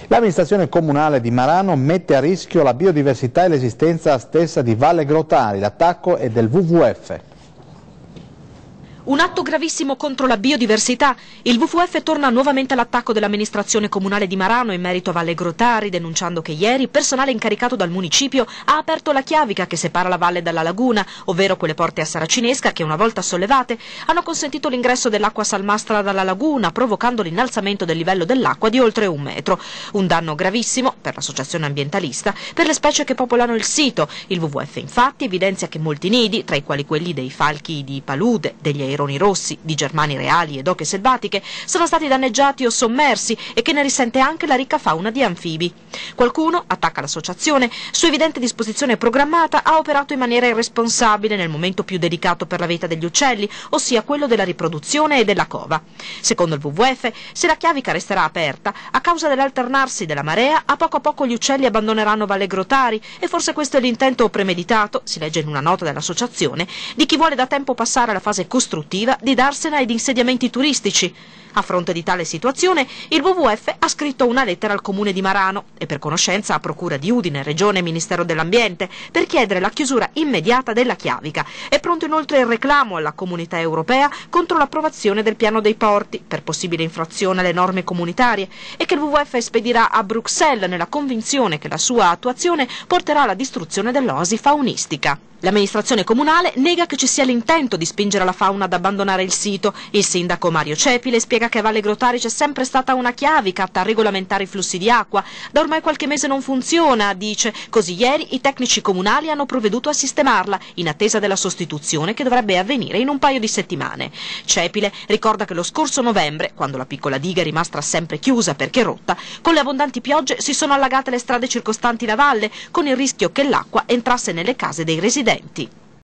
L'amministrazione comunale di Marano mette a rischio la biodiversità e l'esistenza stessa di Valle Grotari. L'attacco è del WWF. Un atto gravissimo contro la biodiversità. Il WWF torna nuovamente all'attacco dell'amministrazione comunale di Marano in merito a Valle Grotari, denunciando che ieri personale incaricato dal municipio ha aperto la chiavica che separa la valle dalla laguna, ovvero quelle porte a saracinesca che, una volta sollevate, hanno consentito l'ingresso dell'acqua salmastra dalla laguna, provocando l'innalzamento del livello dell'acqua di oltre 1 metro. Un danno gravissimo per l'associazione ambientalista, per le specie che popolano il sito. Il WWF infatti evidenzia che molti nidi, tra i quali quelli dei falchi di palude, degli aironi rossi, di germani reali ed oche selvatiche, sono stati danneggiati o sommersi e che ne risente anche la ricca fauna di anfibi. Qualcuno attacca l'associazione, su evidente disposizione programmata ha operato in maniera irresponsabile nel momento più delicato per la vita degli uccelli, ossia quello della riproduzione e della cova. Secondo il WWF, se la chiavica resterà aperta, a causa dell'alternarsi della marea, a poco gli uccelli abbandoneranno Valle Grotari e forse questo è l'intento premeditato, si legge in una nota dell'associazione, di chi vuole da tempo passare alla fase costruttiva di darsena ed insediamenti turistici. A fronte di tale situazione, il WWF ha scritto una lettera al Comune di Marano e per conoscenza a Procura di Udine, Regione e Ministero dell'Ambiente per chiedere la chiusura immediata della chiavica. È pronto inoltre il reclamo alla Comunità Europea contro l'approvazione del piano dei porti per possibile infrazione alle norme comunitarie e che il WWF spedirà a Bruxelles nella convinzione che la sua attuazione porterà alla distruzione dell'oasi faunistica. L'amministrazione comunale nega che ci sia l'intento di spingere la fauna ad abbandonare il sito. Il sindaco Mario Cepile spiega che a Valle Grotari c'è sempre stata una chiavica atta a regolamentare i flussi di acqua. Da ormai qualche mese non funziona, dice. Così ieri i tecnici comunali hanno provveduto a sistemarla, in attesa della sostituzione che dovrebbe avvenire in un paio di settimane. Cepile ricorda che lo scorso novembre, quando la piccola diga è rimasta sempre chiusa perché rotta, con le abbondanti piogge si sono allagate le strade circostanti la valle, con il rischio che l'acqua entrasse nelle case dei residenti.